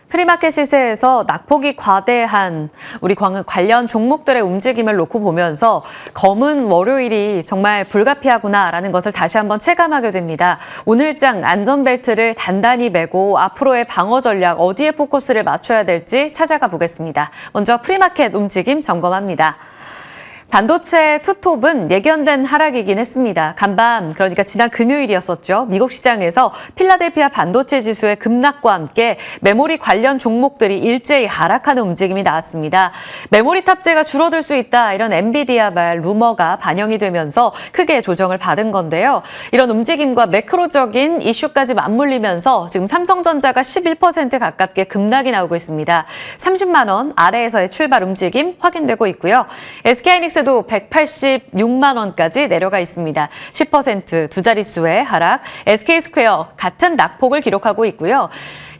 프리마켓 시세에서 낙폭이 과대한 우리 관련 종목들의 움직임을 놓고 보면서 검은 월요일이 정말 불가피하구나라는 것을 다시 한번 체감하게 됩니다. 오늘장 안전벨트를 단단히 매고 앞으로의 방어 전략 어디에 포커스를 맞춰야 될지 찾아가 보겠습니다. 먼저 프리마켓 움직임 점검합니다. 반도체 투톱은 예견된 하락이긴 했습니다. 간밤, 그러니까 지난 금요일이었었죠. 미국 시장에서 필라델피아 반도체 지수의 급락과 함께 메모리 관련 종목들이 일제히 하락하는 움직임이 나왔습니다. 메모리 탑재가 줄어들 수 있다, 이런 엔비디아발 루머가 반영이 되면서 크게 조정을 받은 건데요. 이런 움직임과 매크로적인 이슈까지 맞물리면서 지금 삼성전자가 11% 가깝게 급락이 나오고 있습니다. 30만 원 아래에서의 출발 움직임 확인되고 있고요. SK하이닉스도 186만 원까지 내려가 있습니다. 10% 두 자릿수의 하락, SK스퀘어 같은 낙폭을 기록하고 있고요.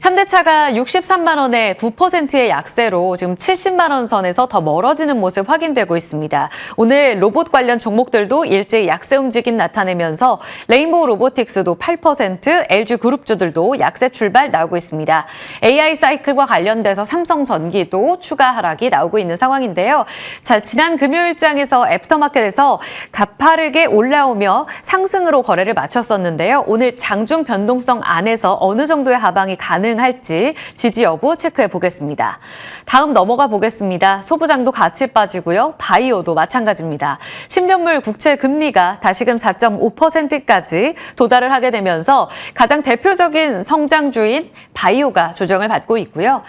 현대차가 63만 원에 9%의 약세로 지금 70만 원 선에서 더 멀어지는 모습 확인되고 있습니다. 오늘 로봇 관련 종목들도 일제히 약세 움직임 나타내면서 레인보우 로보틱스도 8%, LG그룹주들도 약세 출발 나오고 있습니다. AI 사이클과 관련돼서 삼성전기도 추가 하락이 나오고 있는 상황인데요. 자, 지난 금요일장에서 애프터마켓에서 가파르게 올라오며 상승으로 거래를 마쳤었는데요. 오늘 장중 변동성 안에서 어느 정도의 하방이 가능할지 지지 여부 체크해 보겠습니다. 다음 넘어가 보겠습니다. 소부장도 같이 빠지고요. 바이오도 마찬가지입니다. 10년물 국채 금리가 다시금 4.5%까지 도달을 하게 되면서 가장 대표적인 성장주인 바이오가 조정을 받고 있고요.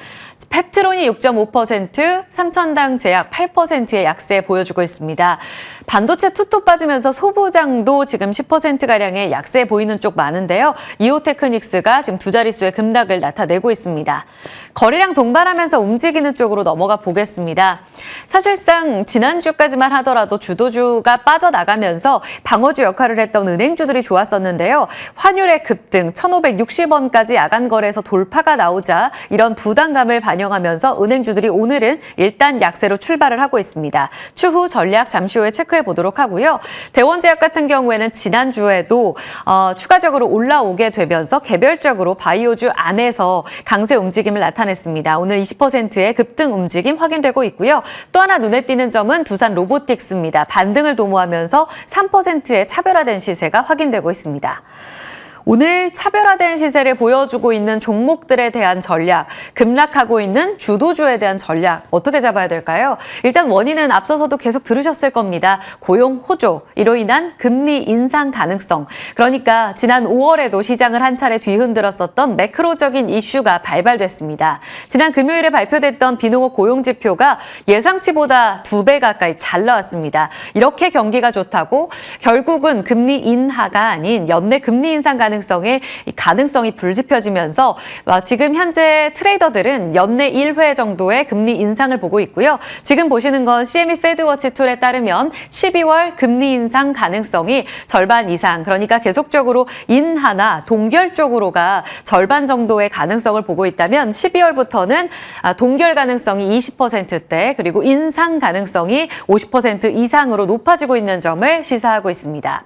펩트론이 6.5%, 삼천당 제약 8%의 약세 보여주고 있습니다. 반도체 투톱 빠지면서 소부장도 지금 10%가량의 약세 보이는 쪽 많은데요. 이오테크닉스가 지금 두 자릿수의 급락을 나타내고 있습니다. 거래량 동반하면서 움직이는 쪽으로 넘어가 보겠습니다. 사실상 지난주까지만 하더라도 주도주가 빠져나가면서 방어주 역할을 했던 은행주들이 좋았었는데요. 환율의 급등, 1,560원까지 야간 거래에서 돌파가 나오자 이런 부담감을 반영하면서 은행주들이 오늘은 일단 약세로 출발을 하고 있습니다. 추후 전략 잠시 후에 체크해 보도록 하고요. 대원제약 같은 경우에는 지난주에도 추가적으로 올라오게 되면서 개별적으로 바이오주 안에서 강세 움직임을 나타냈습니다. 오늘 20%의 급등 움직임 확인되고 있고요. 또 하나 눈에 띄는 점은 두산 로보틱스입니다. 반등을 도모하면서 3%의 차별화된 시세가 확인되고 있습니다. 오늘 차별화된 시세를 보여주고 있는 종목들에 대한 전략, 급락하고 있는 주도주에 대한 전략 어떻게 잡아야 될까요? 일단 원인은 앞서서도 계속 들으셨을 겁니다. 고용 호조, 이로 인한 금리 인상 가능성. 그러니까 지난 5월에도 시장을 한 차례 뒤흔들었었던 매크로적인 이슈가 발발됐습니다. 지난 금요일에 발표됐던 비농업 고용지표가 예상치보다 2배 가까이 잘 나왔습니다. 이렇게 경기가 좋다고 결국은 금리 인하가 아닌 연내 금리 인상 가능성이 불지펴지면서 지금 현재 트레이더들은 연내 1회 정도의 금리 인상을 보고 있고요. 지금 보시는 건 CME 페드워치 툴에 따르면 12월 금리 인상 가능성이 절반 이상, 그러니까 계속적으로 인하나 동결 쪽으로가 절반 정도의 가능성을 보고 있다면 12월부터는 동결 가능성이 20%대, 그리고 인상 가능성이 50% 이상으로 높아지고 있는 점을 시사하고 있습니다.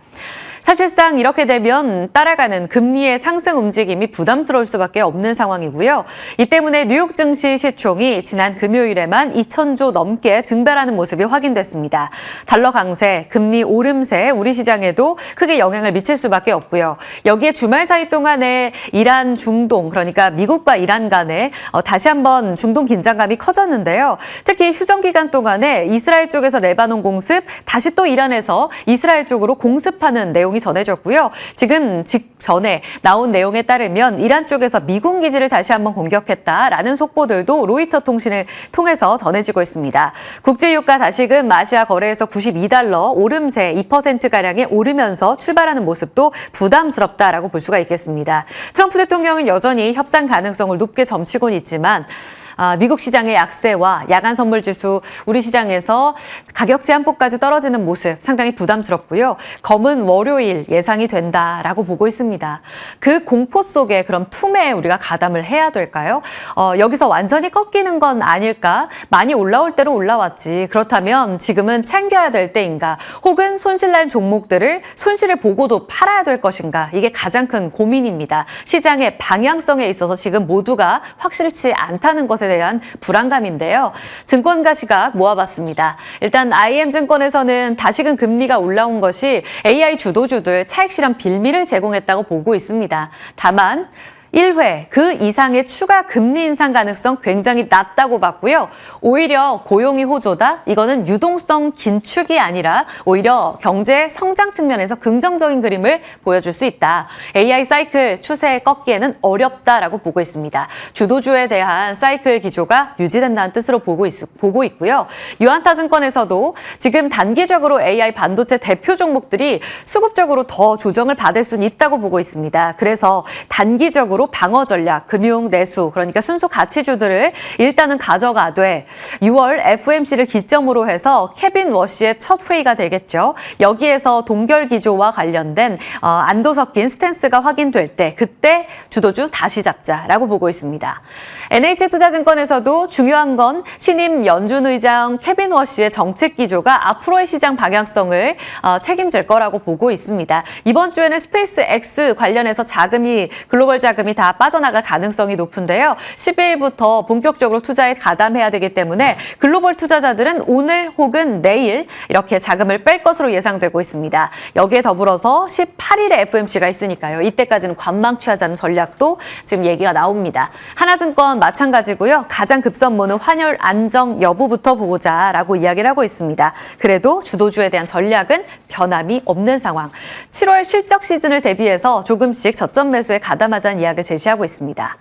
사실상 이렇게 되면 따라가는 금리의 상승 움직임이 부담스러울 수밖에 없는 상황이고요. 이 때문에 뉴욕 증시 시총이 지난 금요일에만 2,000조 넘게 증발하는 모습이 확인됐습니다. 달러 강세, 금리 오름세 우리 시장에도 크게 영향을 미칠 수밖에 없고요. 여기에 주말 사이 동안에 이란 중동, 그러니까 미국과 이란 간에 다시 한번 중동 긴장감이 커졌는데요. 특히 휴전 기간 동안에 이스라엘 쪽에서 레바논 공습, 다시 또 이란에서 이스라엘 쪽으로 공습하는 내용이 전해졌고요. 지금 직전에 나온 내용에 따르면 이란 쪽에서 미군 기지를 다시 한번 공격했다라는 속보들도 로이터 통신을 통해서 전해지고 있습니다. 국제유가 다시금 아시아 거래에서 92달러 오름세 2%가량에 오르면서 출발하는 모습도 부담스럽다라고 볼 수가 있겠습니다. 트럼프 대통령은 여전히 협상 가능성을 높게 점치고는 있지만 미국 시장의 약세와 야간 선물 지수 우리 시장에서 가격 제한폭까지 떨어지는 모습 상당히 부담스럽고요. 검은 월요일 예상이 된다라고 보고 있습니다. 그 공포 속에 그럼 투매에 우리가 가담을 해야 될까요? 여기서 완전히 꺾이는 건 아닐까? 많이 올라올 대로 올라왔지. 그렇다면 지금은 챙겨야 될 때인가? 혹은 손실날 종목들을 손실을 보고도 팔아야 될 것인가? 이게 가장 큰 고민입니다. 시장의 방향성에 있어서 지금 모두가 확실치 않다는 것에 대한 불안감인데요. 증권가 시각 모아봤습니다. 일단 IM증권에서는 다시금 금리가 올라온 것이 AI 주도주들 차익 실현 빌미를 제공했다고 보고 있습니다. 다만 1회 그 이상의 추가 금리 인상 가능성 굉장히 낮다고 봤고요. 오히려 고용이 호조다? 이거는 유동성 긴축이 아니라 오히려 경제 성장 측면에서 긍정적인 그림을 보여줄 수 있다. AI 사이클 추세에 꺾기에는 어렵다라고 보고 있습니다. 주도주에 대한 사이클 기조가 유지된다는 뜻으로 보고 있고요. 유한타증권에서도 지금 단기적으로 AI 반도체 대표 종목들이 수급적으로 더 조정을 받을 수는 있다고 보고 있습니다. 그래서 단기적으로 방어 전략, 금융, 내수, 그러니까 순수 가치주들을 일단은 가져가되 6월 FOMC를 기점으로 해서 케빈 워시의 첫 회의가 되겠죠. 여기에서 동결 기조와 관련된 안도 섞인 스탠스가 확인될 때 그때 주도주 다시 잡자라고 보고 있습니다. NH투자증권에서도 중요한 건 신임 연준 의장 케빈 워시의 정책 기조가 앞으로의 시장 방향성을 책임질 거라고 보고 있습니다. 이번 주에는 스페이스 X 관련해서 글로벌 자금이 다 빠져나갈 가능성이 높은데요. 12일부터 본격적으로 투자에 가담해야 되기 때문에 글로벌 투자자들은 오늘 혹은 내일 이렇게 자금을 뺄 것으로 예상되고 있습니다. 여기에 더불어서 18일에 FOMC가 있으니까요. 이때까지는 관망 취하자는 전략도 지금 얘기가 나옵니다. 하나증권 마찬가지고요. 가장 급선무는 환율 안정 여부부터 보자라고 이야기를 하고 있습니다. 그래도 주도주에 대한 전략은 변함이 없는 상황. 7월 실적 시즌을 대비해서 조금씩 저점 매수에 가담하자는 이야기를 제시하고 있습니다.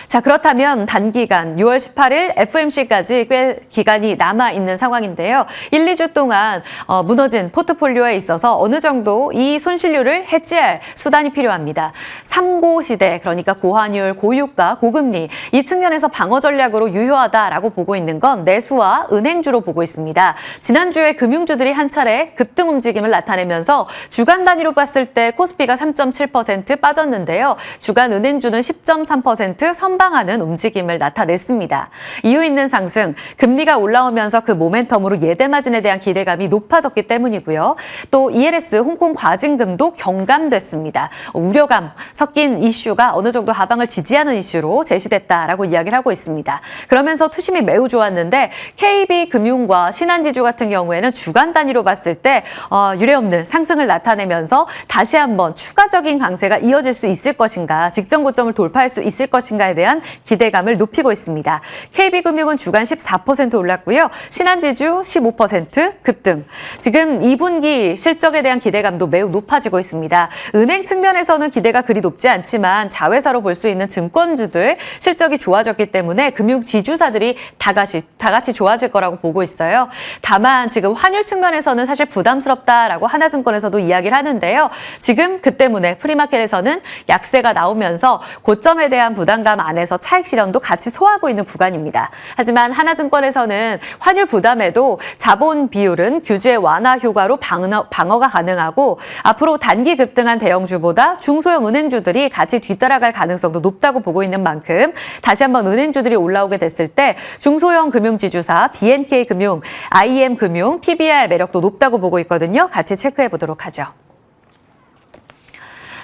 자, 그렇다면 단기간 6월 18일 FOMC까지 꽤 기간이 남아있는 상황인데요. 1, 2주 동안 무너진 포트폴리오에 있어서 어느 정도 이 손실률을 해지할 수단이 필요합니다. 3고 시대, 그러니까 고환율, 고유가, 고금리 이 측면에서 방어 전략으로 유효하다라고 보고 있는 건 내수와 은행주로 보고 있습니다. 지난주에 금융주들이 한 차례 급등 움직임을 나타내면서 주간 단위로 봤을 때 코스피가 3.7% 빠졌는데요. 주간 은행주는 10.3% 선방하는 움직임을 나타냈습니다. 이유 있는 상승, 금리가 올라오면서 그 모멘텀으로 예대 마진에 대한 기대감이 높아졌기 때문이고요. 또 ELS 홍콩 과징금도 경감됐습니다. 우려감 섞인 이슈가 어느 정도 하방을 지지하는 이슈로 제시됐다라고 이야기를 하고 있습니다. 그러면서 투심이 매우 좋았는데 KB금융과 신한지주 같은 경우에는 주간 단위로 봤을 때 유례없는 상승을 나타내면서 다시 한번 추가적인 강세가 이어질 수 있을 것인가, 직전 고점을 돌파할 수 있을 것인가에 대한 기대감을 높이고 있습니다. KB금융은 주간 14% 올랐고요. 신한지주 15% 급등. 지금 2분기 실적에 대한 기대감도 매우 높아지고 있습니다. 은행 측면에서는 기대가 그리 높지 않지만 자회사로 볼 수 있는 증권주들 실적이 좋아졌기 때문에 금융 지주사들이 다 같이 좋아질 거라고 보고 있어요. 다만 지금 환율 측면에서는 사실 부담스럽다라고 하나증권에서도 이야기를 하는데요. 지금 그 때문에 프리마켓에서는 약세가 나오면서 고점에 대한 부담감 안에서 차익 실현도 같이 소화하고 있는 구간입니다. 하지만 하나증권에서는 환율 부담에도 자본 비율은 규제 완화 효과로 방어가 가능하고 앞으로 단기 급등한 대형주보다 중소형 은행주들이 같이 뒤따라갈 가능성도 높다고 보고 있는 만큼 다시 한번 은행주들이 올라오게 됐을 때 중소형 금융지주사 BNK금융, IM금융, PBR 매력도 높다고 보고 있거든요. 같이 체크해 보도록 하죠.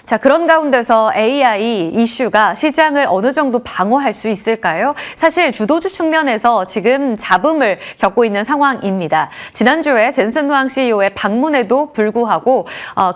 자, 그런 가운데서 AI 이슈가 시장을 어느 정도 방어할 수 있을까요? 사실 주도주 측면에서 지금 잡음을 겪고 있는 상황입니다. 지난주에 젠슨 후앙 CEO의 방문에도 불구하고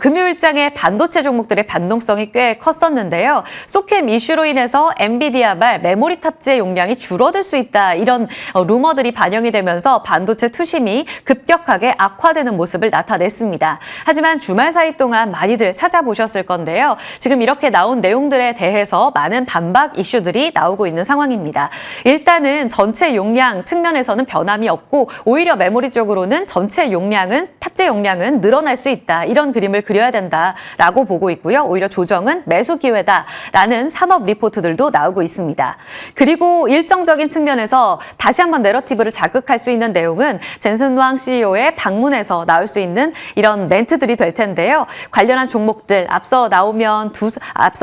금요일장의 반도체 종목들의 반동성이 꽤 컸었는데요. 소캠 이슈로 인해서 엔비디아발 메모리 탑재 용량이 줄어들 수 있다, 이런 루머들이 반영이 되면서 반도체 투심이 급격하게 악화되는 모습을 나타냈습니다. 하지만 주말 사이 동안 많이들 찾아보셨을 건데요. 있는데요. 지금 이렇게 나온 내용들에 대해서 많은 반박 이슈들이 나오고 있는 상황입니다. 일단은 전체 용량 측면에서는 변함이 없고 오히려 메모리 쪽으로는 전체 용량은 탑재 용량은 늘어날 수 있다. 이런 그림을 그려야 된다라고 보고 있고요. 오히려 조정은 매수 기회다라는 산업 리포트들도 나오고 있습니다. 그리고 일정적인 측면에서 다시 한번 내러티브를 자극할 수 있는 내용은 젠슨 왕 CEO의 방문에서 나올 수 있는 이런 멘트들이 될 텐데요. 관련한 종목들 앞서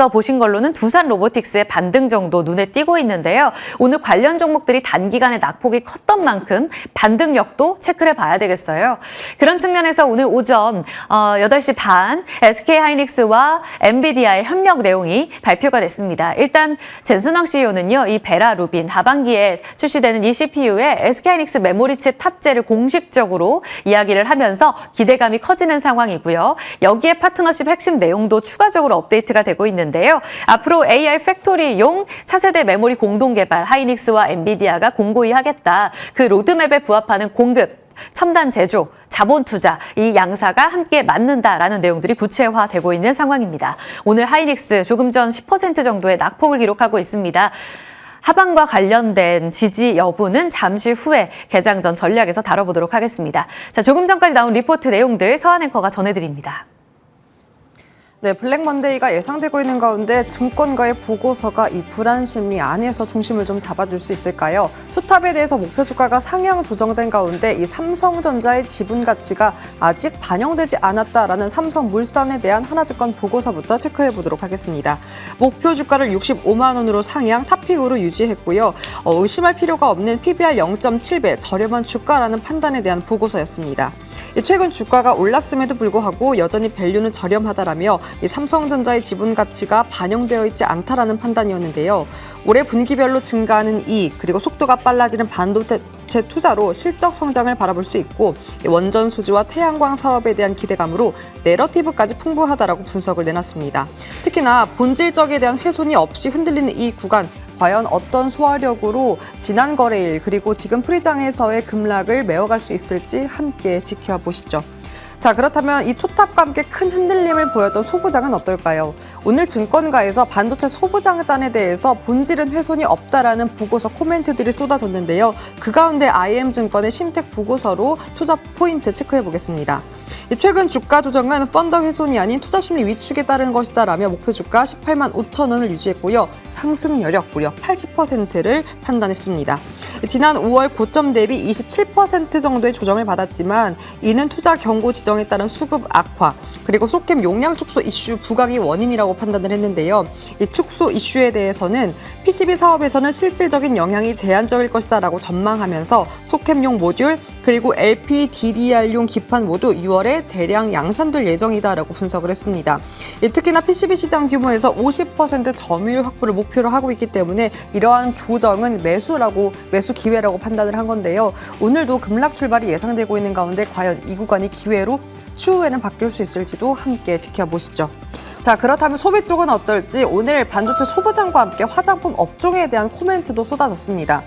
보신 걸로는 두산 로보틱스의 반등 정도 눈에 띄고 있는데요. 오늘 관련 종목들이 단기간에 낙폭이 컸던 만큼 반등력도 체크를 해봐야 되겠어요. 그런 측면에서 오늘 오전 8시 반 SK하이닉스와 엔비디아의 협력 내용이 발표가 됐습니다. 일단 젠슨 왕 CEO는요. 이 베라 루빈 하반기에 출시되는 이 CPU에 SK하이닉스 메모리칩 탑재를 공식적으로 이야기를 하면서 기대감이 커지는 상황이고요. 여기에 파트너십 핵심 내용도 추가적으로 업데이트가 되고 있는데요. 앞으로 AI 팩토리용 차세대 메모리 공동 개발 하이닉스와 엔비디아가 공고히 하겠다. 그 로드맵에 부합하는 공급, 첨단 제조, 자본 투자 이 양사가 함께 맞는다라는 내용들이 구체화되고 있는 상황입니다. 오늘 하이닉스 조금 전 10% 정도의 낙폭을 기록하고 있습니다. 하방과 관련된 지지 여부는 잠시 후에 개장 전 전략에서 다뤄보도록 하겠습니다. 자, 조금 전까지 나온 리포트 내용들 서한 앵커가 전해드립니다. 네, 블랙 먼데이가 예상되고 있는 가운데 증권가의 보고서가 이 불안 심리 안에서 중심을 좀 잡아줄 수 있을까요? 투탑에 대해서 목표 주가가 상향 조정된 가운데 이 삼성전자의 지분 가치가 아직 반영되지 않았다라는 삼성물산에 대한 하나증권 보고서부터 체크해 보도록 하겠습니다. 목표 주가를 65만 원으로 상향, 탑픽으로 유지했고요. 의심할 필요가 없는 PBR 0.7배, 저렴한 주가라는 판단에 대한 보고서였습니다. 최근 주가가 올랐음에도 불구하고 여전히 밸류는 저렴하다라며 이 삼성전자의 지분 가치가 반영되어 있지 않다라는 판단이었는데요. 올해 분기별로 증가하는 이익 그리고 속도가 빨라지는 반도체 투자로 실적 성장을 바라볼 수 있고 원전 수주와 태양광 사업에 대한 기대감으로 내러티브까지 풍부하다라고 분석을 내놨습니다. 특히나 본질적에 대한 훼손이 없이 흔들리는 이 구간 과연 어떤 소화력으로 지난 거래일 그리고 지금 프리장에서의 급락을 메워갈 수 있을지 함께 지켜보시죠. 자, 그렇다면 이 투탑과 함께 큰 흔들림을 보였던 소부장은 어떨까요? 오늘 증권가에서 반도체 소부장단에 대해서 본질은 훼손이 없다라는 보고서 코멘트들이 쏟아졌는데요. 그 가운데 IM증권의 심택 보고서로 투자 포인트 체크해 보겠습니다. 최근 주가 조정은 펀더 훼손이 아닌 투자 심리 위축에 따른 것이다라며 목표 주가 18만 5천 원을 유지했고요. 상승 여력 무려 80%를 판단했습니다. 지난 5월 고점 대비 27% 정도의 조정을 받았지만 이는 투자 경고 지정에 따른 수급 악화 그리고 소캡 용량 축소 이슈 부각이 원인이라고 판단을 했는데요. 이 축소 이슈에 대해서는 PCB 사업에서는 실질적인 영향이 제한적일 것이다라고 전망하면서 소캡용 모듈 그리고 LPDDR용 기판 모두 6월에 대량 양산될 예정이다라고 분석을 했습니다. 특히나 PCB 시장 규모에서 50% 점유율 확보를 목표로 하고 있기 때문에 이러한 조정은 매수 기회라고 판단을 한 건데요. 오늘도 급락 출발이 예상되고 있는 가운데 과연 이 구간이 기회로 추후에는 바뀔 수 있을지도 함께 지켜보시죠. 자, 그렇다면 소비 쪽은 어떨지 오늘 반도체 소부장과 함께 화장품 업종에 대한 코멘트도 쏟아졌습니다.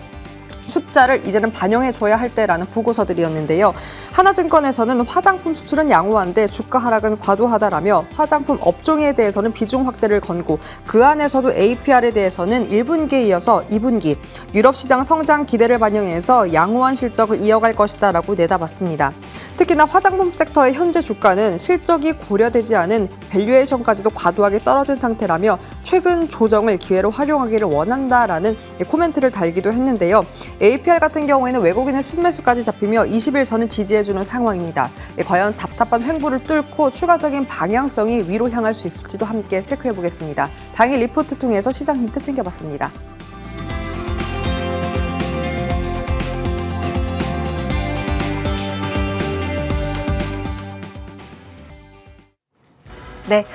숫자를 이제는 반영해줘야 할 때라는 보고서들이었는데요. 하나증권에서는 화장품 수출은 양호한데 주가 하락은 과도하다라며 화장품 업종에 대해서는 비중 확대를 권고 그 안에서도 APR에 대해서는 1분기에 이어서 2분기 유럽 시장 성장 기대를 반영해서 양호한 실적을 이어갈 것이다라고 내다봤습니다. 특히나 화장품 섹터의 현재 주가는 실적이 고려되지 않은 밸류에이션까지도 과도하게 떨어진 상태라며 최근 조정을 기회로 활용하기를 원한다라는 코멘트를 달기도 했는데요. APR 같은 경우에는 외국인의 순매수까지 잡히며 20일선은 지지해주는 상황입니다. 과연 답답한 횡보를 뚫고 추가적인 방향성이 위로 향할 수 있을지도 함께 체크해보겠습니다. 당일 리포트 통해서 시장 힌트 챙겨봤습니다. 네.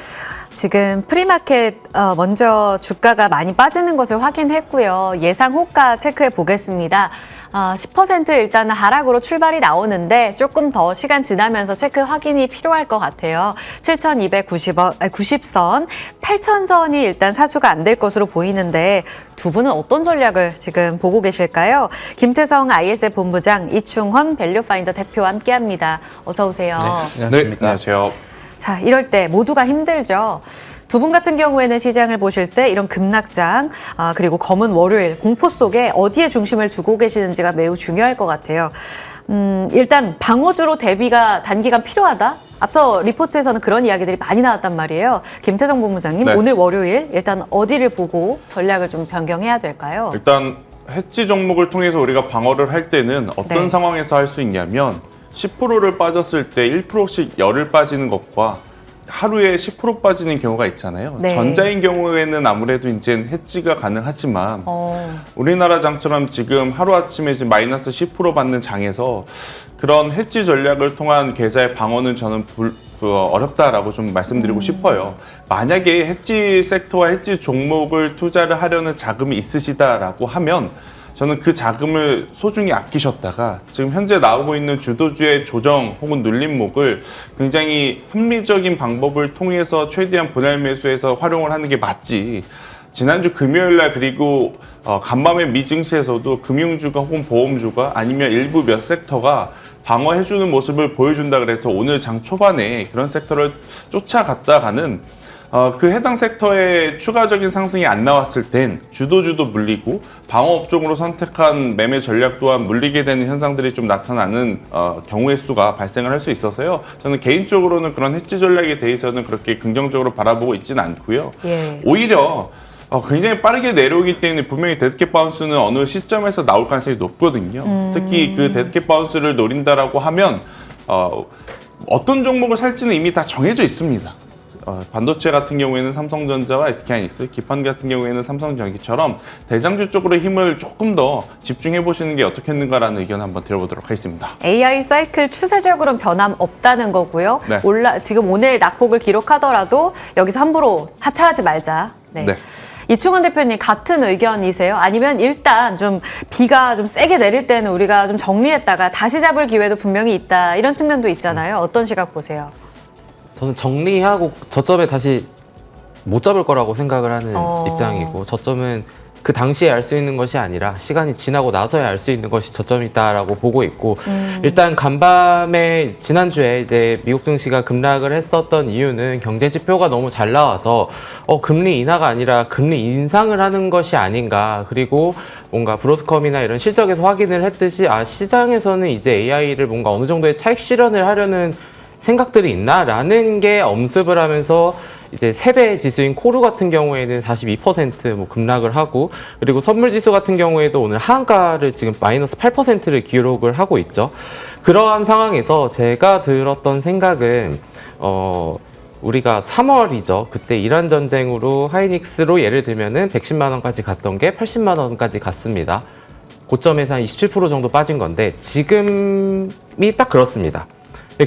지금 프리마켓 먼저 주가가 많이 빠지는 것을 확인했고요. 예상 호가 체크해 보겠습니다. 10% 일단 하락으로 출발이 나오는데 조금 더 시간 지나면서 체크 확인이 필요할 것 같아요. 7,290선, 8,000선이 일단 사수가 안 될 것으로 보이는데 두 분은 어떤 전략을 지금 보고 계실까요? 김태성 ISF 본부장, 이충헌 밸류파인더 대표와 함께합니다. 어서 오세요. 네, 안녕하세요. 자, 이럴 때 모두가 힘들죠. 두 분 같은 경우에는 시장을 보실 때 이런 급락장, 그리고 검은 월요일 공포 속에 어디에 중심을 두고 계시는지가 매우 중요할 것 같아요. 일단 방어주로 대비가 단기간 필요하다? 앞서 리포트에서는 그런 이야기들이 많이 나왔단 말이에요. 김태정 본부장님, 네. 오늘 월요일 일단 어디를 보고 전략을 좀 변경해야 될까요? 일단 해지 종목을 통해서 우리가 방어를 할 때는 어떤 네. 상황에서 할 수 있냐면 10%를 빠졌을 때 1%씩 열을 빠지는 것과 하루에 10% 빠지는 경우가 있잖아요. 네. 전자인 경우에는 아무래도 이제 해지가 가능하지만 우리나라 장처럼 지금 하루아침에 지금 마이너스 10% 받는 장에서 그런 해지 전략을 통한 계좌의 방어는 저는 어렵다라고 좀 말씀드리고 싶어요. 만약에 해지 섹터와 해지 종목을 투자를 하려는 자금이 있으시다라고 하면 저는 그 자금을 소중히 아끼셨다가 지금 현재 나오고 있는 주도주의 조정 혹은 눌림목을 굉장히 합리적인 방법을 통해서 최대한 분할 매수해서 활용을 하는 게 맞지. 지난주 금요일날 그리고 간밤에 미증시에서도 금융주가 혹은 보험주가 아니면 일부 몇 섹터가 방어해주는 모습을 보여준다 그래서 오늘 장 초반에 그런 섹터를 쫓아갔다가는 그 해당 섹터의 추가적인 상승이 안 나왔을 땐 주도주도 물리고 방어업 종으로 선택한 매매 전략 또한 물리게 되는 현상들이 좀 나타나는 경우의 수가 발생을 할 수 있어서요. 저는 개인적으로는 그런 해지 전략에 대해서는 그렇게 긍정적으로 바라보고 있지는 않고요. 예. 오히려 굉장히 빠르게 내려오기 때문에 분명히 데드캣 바운스는 어느 시점에서 나올 가능성이 높거든요. 특히 그 데드캣 바운스를 노린다라고 하면 어떤 종목을 살지는 이미 다 정해져 있습니다. 반도체 같은 경우에는 삼성전자와 SK하이닉스, 기판 같은 경우에는 삼성전기처럼 대장주 쪽으로 힘을 조금 더 집중해 보시는 게 어떻겠는가라는 의견 한번 들어보도록 하겠습니다. AI 사이클 추세적으로는 변함 없다는 거고요. 네. 지금 오늘 낙폭을 기록하더라도 여기서 함부로 하차하지 말자. 네. 네. 이충원 대표님 같은 의견이세요? 아니면 일단 좀 비가 좀 세게 내릴 때는 우리가 좀 정리했다가 다시 잡을 기회도 분명히 있다. 이런 측면도 있잖아요. 어떤 시각 보세요? 저는 정리하고 저점에 다시 못 잡을 거라고 생각을 하는 입장이고, 저점은 그 당시에 알 수 있는 것이 아니라 시간이 지나고 나서야 알 수 있는 것이 저점이다라고 보고 있고, 일단 간밤에 지난주에 이제 미국 증시가 급락을 했었던 이유는 경제 지표가 너무 잘 나와서 금리 인하가 아니라 금리 인상을 하는 것이 아닌가. 그리고 뭔가 브로드컴이나 이런 실적에서 확인을 했듯이 시장에서는 이제 AI를 뭔가 어느 정도의 차익 실현을 하려는 생각들이 있나라는 게 엄습을 하면서 이제 3배 지수인 코르 같은 경우에는 42% 급락을 하고, 그리고 선물 지수 같은 경우에도 오늘 하한가를 지금 마이너스 8%를 기록을 하고 있죠. 그러한 상황에서 제가 들었던 생각은 우리가 3월이죠. 그때 이란 전쟁으로 하이닉스로 예를 들면은 110만 원까지 갔던 게 80만 원까지 갔습니다. 고점에서 한 27% 정도 빠진 건데 지금이 딱 그렇습니다.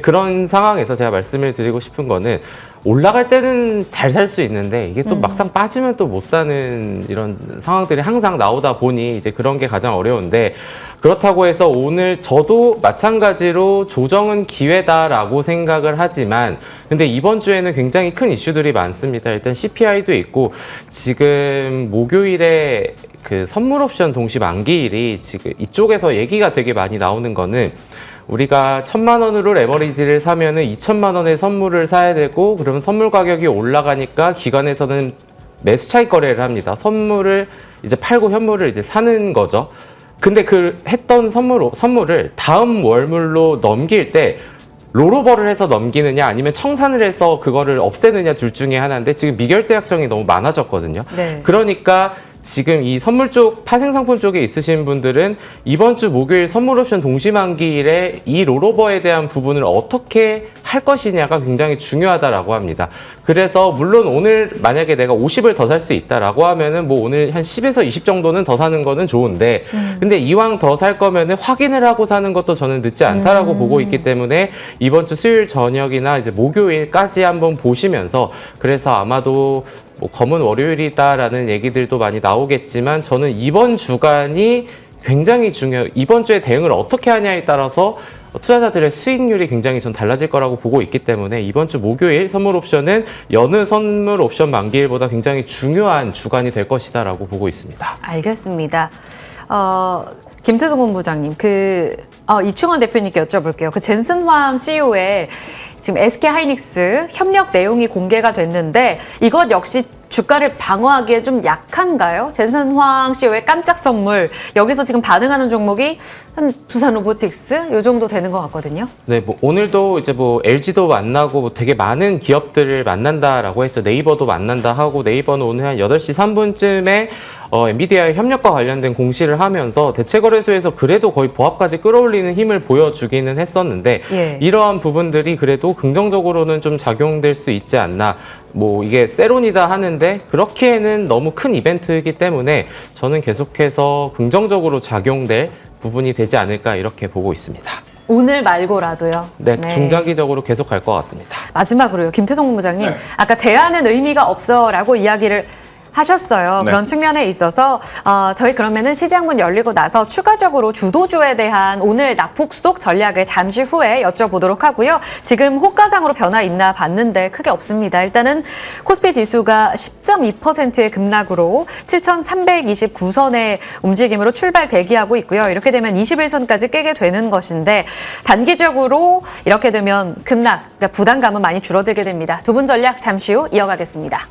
그런 상황에서 제가 말씀을 드리고 싶은 거는 올라갈 때는 잘 살 수 있는데 이게 또 막상 빠지면 또 못 사는 이런 상황들이 항상 나오다 보니 이제 그런 게 가장 어려운데, 그렇다고 해서 오늘 저도 마찬가지로 조정은 기회다라고 생각을 하지만, 근데 이번 주에는 굉장히 큰 이슈들이 많습니다. 일단 CPI도 있고, 지금 목요일에 그 선물 옵션 동시 만기일이 지금 이쪽에서 얘기가 되게 많이 나오는 거는, 우리가 1,000만 원으로 레버리지를 사면은 2,000만 원의 선물을 사야 되고, 그러면 선물 가격이 올라가니까 기관에서는 매수 차익 거래를 합니다. 선물을 이제 팔고 현물을 이제 사는 거죠. 근데 그 했던 선물을 다음 월물로 넘길 때 롤오버를 해서 넘기느냐 아니면 청산을 해서 그거를 없애느냐 둘 중에 하나인데, 지금 미결제 약정이 너무 많아졌거든요. 네. 그러니까 지금 이 선물 쪽, 파생상품 쪽에 있으신 분들은 이번 주 목요일 선물 옵션 동시만기일에 이 롤오버에 대한 부분을 어떻게 할 것이냐가 굉장히 중요하다라고 합니다. 그래서 물론 오늘 만약에 내가 50을 더 살 수 있다라고 하면은 뭐 오늘 한 10에서 20 정도는 더 사는 거는 좋은데, 근데 이왕 더 살 거면은 확인을 하고 사는 것도 저는 늦지 않다라고 보고 있기 때문에 이번 주 수요일 저녁이나 이제 목요일까지 한번 보시면서, 그래서 아마도 뭐 검은 월요일이다라는 얘기들도 많이 나오겠지만, 저는 이번 주간이 굉장히 이번 주에 대응을 어떻게 하냐에 따라서 투자자들의 수익률이 굉장히 전 달라질 거라고 보고 있기 때문에, 이번 주 목요일 선물 옵션은 여느 선물 옵션 만기일보다 굉장히 중요한 주간이 될 것이다라고 보고 있습니다. 알겠습니다. 김태성 본부장님, 이충원 대표님께 여쭤볼게요. 그 젠슨황 CEO의 지금 SK 하이닉스 협력 내용이 공개가 됐는데 이것 역시 주가를 방어하기에 좀 약한가요? 젠슨황 CEO의 깜짝 선물. 여기서 지금 반응하는 종목이 한 두산 로보틱스 요 정도 되는 것 같거든요. 네, 뭐 오늘도 이제 뭐 LG도 만나고 뭐 되게 많은 기업들을 만난다라고 했죠. 네이버도 만난다 하고 네이버는 오늘 한 8시 3분쯤에 엔비디아의 협력과 관련된 공시를 하면서 대체거래소에서 그래도 거의 보합까지 끌어올리는 힘을 보여주기는 했었는데 예. 이러한 부분들이 그래도 긍정적으로는 좀 작용될 수 있지 않나. 뭐 이게 세론이다 하는데 그렇기에는 너무 큰 이벤트이기 때문에 저는 계속해서 긍정적으로 작용될 부분이 되지 않을까 이렇게 보고 있습니다. 오늘 말고라도요. 네, 중장기적으로 계속 갈 것 같습니다. 마지막으로요. 김태성 본부장님. 네. 아까 대안은 의미가 없어라고 이야기를 하셨어요. 네. 그런 측면에 있어서 저희 그러면은 시장문 열리고 나서 추가적으로 주도주에 대한 오늘 낙폭속 전략을 잠시 후에 여쭤보도록 하고요. 지금 호가상으로 변화 있나 봤는데 크게 없습니다. 일단은 코스피 지수가 10.2%의 급락으로 7,329선의 움직임으로 출발 대기하고 있고요. 이렇게 되면 21선까지 깨게 되는 것인데 단기적으로 이렇게 되면 급락, 그러니까 부담감은 많이 줄어들게 됩니다. 두 분 전략 잠시 후 이어가겠습니다.